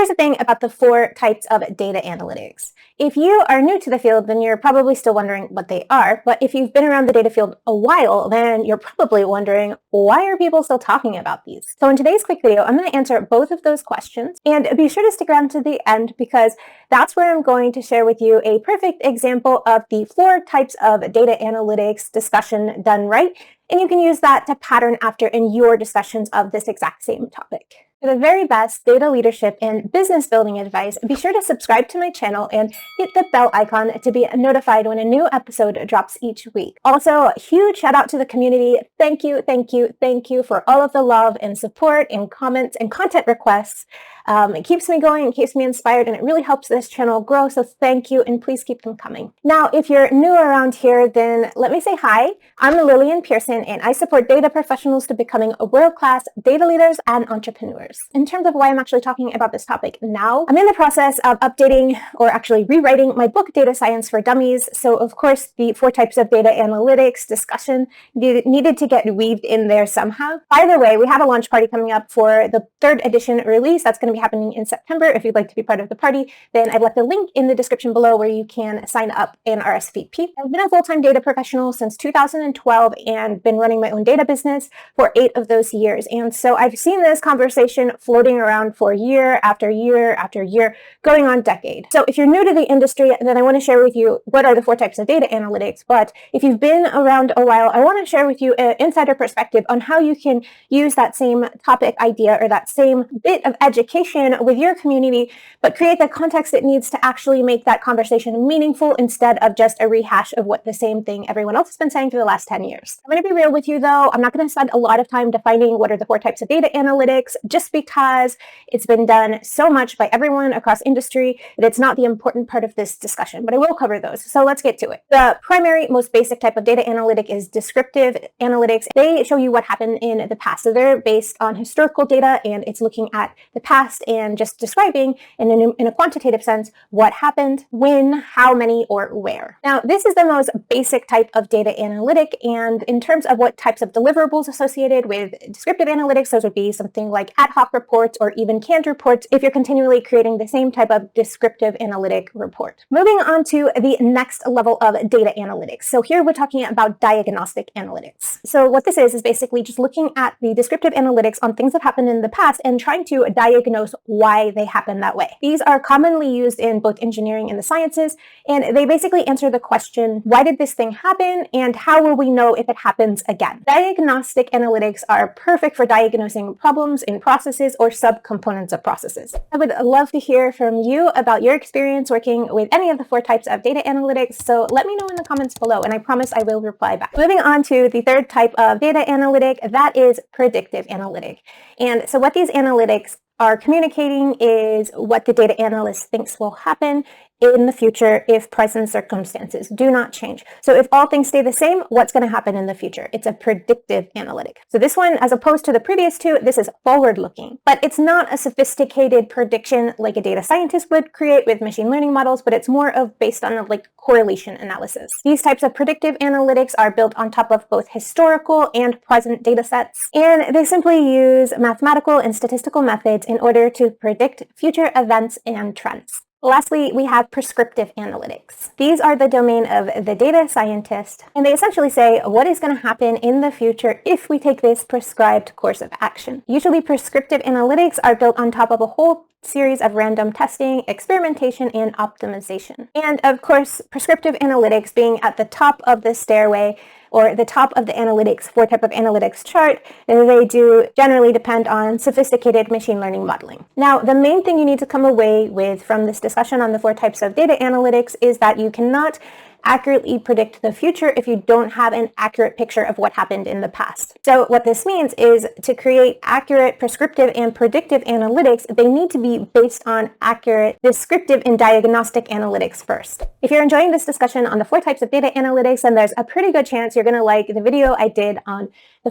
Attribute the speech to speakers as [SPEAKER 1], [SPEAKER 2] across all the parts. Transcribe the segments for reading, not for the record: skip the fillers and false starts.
[SPEAKER 1] here's the thing about the 4 types of data analytics. If you are new to the field, then you're probably still wondering what they are. But if you've been around the data field a while, then you're probably wondering, why are people still talking about these? So in today's quick video, I'm going to answer both of those questions. And be sure to stick around to the end, because that's where I'm going to share with you a perfect example of the 4 types of data analytics discussion done right. And you can use that to pattern after in your discussions of this exact same topic. For the very best data leadership and business building advice, be sure to subscribe to my channel and hit the bell icon to be notified when a new episode drops each week. Also, a huge shout out to the community. Thank you, thank you, thank you for all of the love and support and comments and content requests. It keeps me going, it keeps me inspired, and it really helps this channel grow, so thank you, and please keep them coming. Now, if you're new around here, then let me say hi. I'm Lillian Pierson, and I support data professionals to becoming world-class data leaders and entrepreneurs. In terms of why I'm actually talking about this topic now, I'm in the process of updating, or actually rewriting, my book, Data Science for Dummies, so of course the 4 types of data analytics discussion needed to get weaved in there somehow. By the way, we have a launch party coming up for the 3rd edition release. That's going to be happening in September. If you'd like to be part of the party, then I've left a link in the description below where you can sign up and RSVP. I've been a full-time data professional since 2012 and been running my own data business for 8 of those years. And so I've seen this conversation floating around for year after year after year, going on decade. So if you're new to the industry, then I want to share with you what are the 4 types of data analytics. But if you've been around a while, I want to share with you an insider perspective on how you can use that same topic idea or that same bit of education with your community, but create the context it needs to actually make that conversation meaningful instead of just a rehash of what the same thing everyone else has been saying for the last 10 years. I'm going to be real with you though. I'm not going to spend a lot of time defining what are the 4 types of data analytics, just because it's been done so much by everyone across industry that it's not the important part of this discussion, but I will cover those. So let's get to it. The primary, most basic type of data analytic is descriptive analytics. They show you what happened in the past. So they're based on historical data, and it's looking at the past and just describing in a quantitative sense what happened, when, how many, or where. Now, this is the most basic type of data analytic, and in terms of what types of deliverables associated with descriptive analytics, those would be something like ad hoc reports or even canned reports if you're continually creating the same type of descriptive analytic report. Moving on to the next level of data analytics. So here we're talking about diagnostic analytics. So what this is basically just looking at the descriptive analytics on things that happened in the past and trying to diagnose why they happen that way. These are commonly used in both engineering and the sciences, and they basically answer the question, why did this thing happen, and how will we know if it happens again? Diagnostic analytics are perfect for diagnosing problems in processes or subcomponents of processes. I would love to hear from you about your experience working with any of the 4 types of data analytics, so let me know in the comments below, and I promise I will reply back. Moving on to the 3rd type of data analytic, that is predictive analytic. And so what these analytics are communicating is what the data analyst thinks will happen in the future if present circumstances do not change. So if all things stay the same, what's going to happen in the future? It's a predictive analytic. So this one, as opposed to the previous 2, this is forward-looking. But it's not a sophisticated prediction like a data scientist would create with machine learning models, but it's more of based on like correlation analysis. These types of predictive analytics are built on top of both historical and present data sets, and they simply use mathematical and statistical methods in order to predict future events and trends. Lastly, we have prescriptive analytics. These are the domain of the data scientist, and they essentially say what is going to happen in the future if we take this prescribed course of action. Usually, prescriptive analytics are built on top of a whole series of random testing, experimentation, and optimization. And of course, prescriptive analytics being at the top of the stairway or the top of the analytics, 4 type of analytics chart, they do generally depend on sophisticated machine learning modeling. Now, the main thing you need to come away with from this discussion on the 4 types of data analytics is that you cannot accurately predict the future if you don't have an accurate picture of what happened in the past. So what this means is to create accurate prescriptive and predictive analytics, they need to be based on accurate descriptive and diagnostic analytics first. If you're enjoying this discussion on the 4 types of data analytics, then there's a pretty good chance you're going to like the video I did on the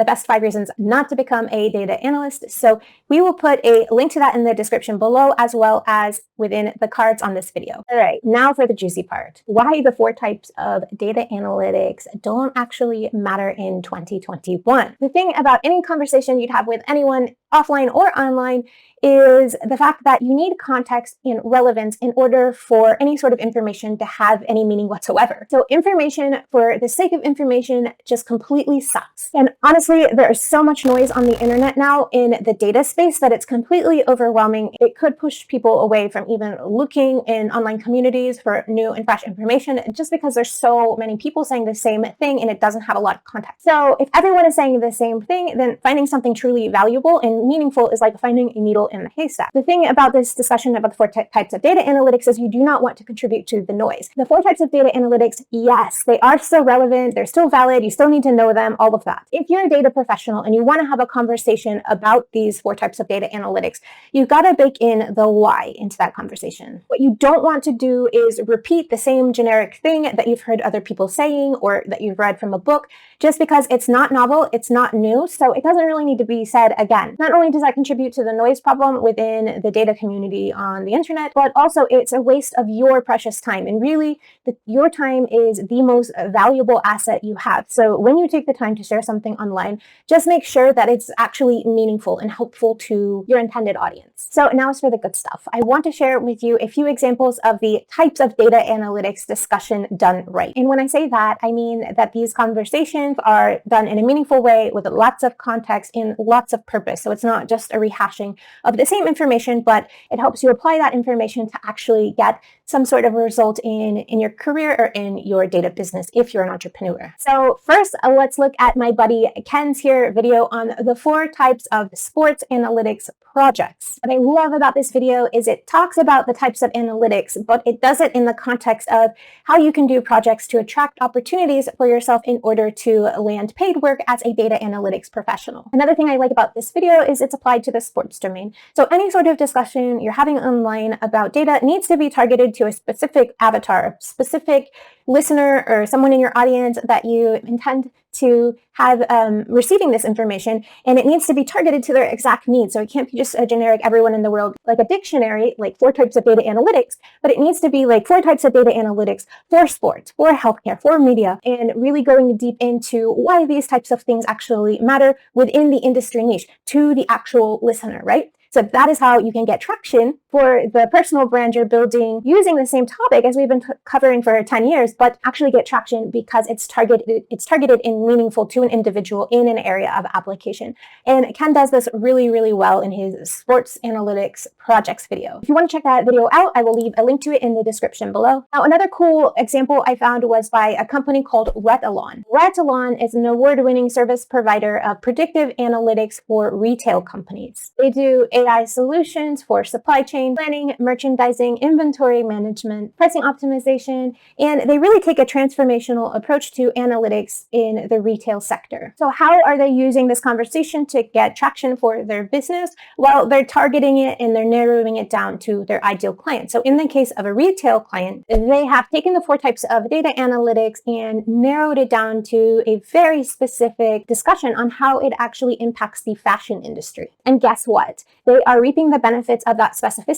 [SPEAKER 1] best 5 reasons not to become a data analyst. So we will put a link to that in the description below, as well as within the cards on this video. All right, now for the juicy part. Why the 4 types of data analytics don't actually matter in 2021. The thing about any conversation you'd have with anyone offline or online is the fact that you need context and relevance in order for any sort of information to have any meaning whatsoever. So information for the sake of information just completely sucks. And honestly, there is so much noise on the internet now in the data space that it's completely overwhelming. It could push people away from even looking in online communities for new and fresh information just because there's so many people saying the same thing and it doesn't have a lot of context. So if everyone is saying the same thing, then finding something truly valuable and meaningful is like finding a needle in the haystack. The thing about this discussion about the four types of data analytics is you do not want to contribute to the noise. The four types of data analytics, yes, they are still relevant, they're still valid, you still need to know them, all of that. If you're a data professional and you want to have a conversation about these four types of data analytics, you've got to bake in the why into that conversation. What you don't want to do is repeat the same generic thing that you've heard other people saying or that you've read from a book just because it's not novel, it's not new, so it doesn't really need to be said again. Not only does that contribute to the noise problem within the data community on the internet, but also it's a waste of your precious time. And really, your time is the most valuable asset you have. So when you take the time to share something online, just make sure that it's actually meaningful and helpful to your intended audience. So now it's for the good stuff. I want to share with you a few examples of the types of data analytics discussion done right. And when I say that, I mean that these conversations are done in a meaningful way with lots of context and lots of purpose. So it's not just a rehashing of the same information, but it helps you apply that information to actually get some sort of result in your career or in your data business if you're an entrepreneur. So first, let's look at my buddy Ken's here video on the 4 types of sports analytics projects. What I love about this video is it talks about the types of analytics, but it does it in the context of how you can do projects to attract opportunities for yourself in order to land paid work as a data analytics professional. Another thing I like about this video is it's applied to the sports domain. So any sort of discussion you're having online about data needs to be targeted to a specific avatar, a specific listener or someone in your audience that you intend to have receiving this information, and it needs to be targeted to their exact needs. So it can't be just a generic everyone in the world, like a dictionary, like 4 types of data analytics, but it needs to be like 4 types of data analytics for sports, for healthcare, for media, and really going deep into why these types of things actually matter within the industry niche to the actual listener, right? So that is how you can get traction for the personal brand you're building using the same topic as we've been covering for 10 years, but actually get traction because it's targeted and meaningful to an individual in an area of application. And Ken does this really, really well in his sports analytics projects video. If you want to check that video out, I will leave a link to it in the description below. Now, another cool example I found was by a company called Retalon. Retalon is an award-winning service provider of predictive analytics for retail companies. They do AI solutions for supply chain planning, merchandising, inventory management, pricing optimization, and they really take a transformational approach to analytics in the retail sector. So how are they using this conversation to get traction for their business? Well, they're targeting it and they're narrowing it down to their ideal client. So in the case of a retail client, they have taken the 4 types of data analytics and narrowed it down to a very specific discussion on how it actually impacts the fashion industry. And guess what? They are reaping the benefits of that specificity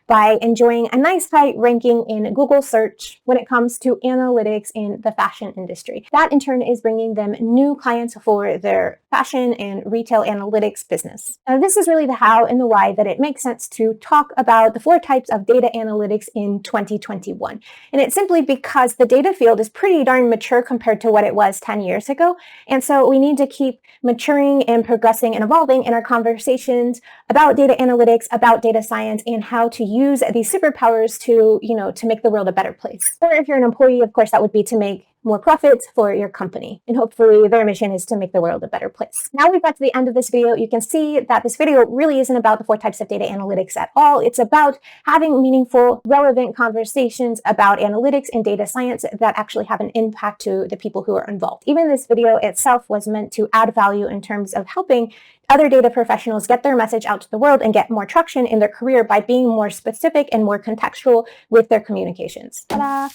[SPEAKER 1] by enjoying a nice high ranking in Google search when it comes to analytics in the fashion industry. That in turn is bringing them new clients for their fashion and retail analytics business. Now, this is really the how and the why that it makes sense to talk about the 4 types of data analytics in 2021. And it's simply because the data field is pretty darn mature compared to what it was 10 years ago. And so we need to keep maturing and progressing and evolving in our conversations about data analytics, about data science, and how to use these superpowers to make the world a better place. Or if you're an employee, of course, that would be to make more profits for your company. And hopefully their mission is to make the world a better place. Now we've got to the end of this video. You can see that this video really isn't about the 4 types of data analytics at all. It's about having meaningful, relevant conversations about analytics and data science that actually have an impact to the people who are involved. Even this video itself was meant to add value in terms of helping other data professionals get their message out to the world and get more traction in their career by being more specific and more contextual with their communications. Ta-da!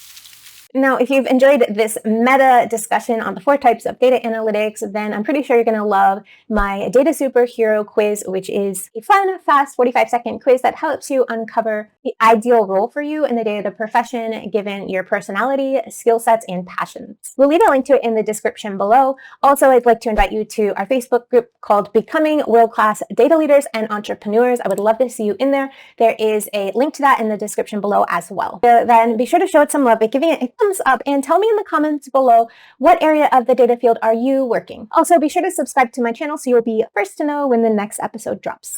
[SPEAKER 1] Now, if you've enjoyed this meta discussion on the 4 types of data analytics, then I'm pretty sure you're going to love my Data Superhero quiz, which is a fun, fast 45-second quiz that helps you uncover the ideal role for you in the data profession, given your personality, skill sets, and passions. We'll leave a link to it in the description below. Also, I'd like to invite you to our Facebook group called Becoming World-Class Data Leaders and Entrepreneurs. I would love to see you in there. There is a link to that in the description below as well. Then be sure to show it some love by giving it a thumbs up and tell me in the comments below what area of the data field are you working. Also, be sure to subscribe to my channel so you'll be first to know when the next episode drops.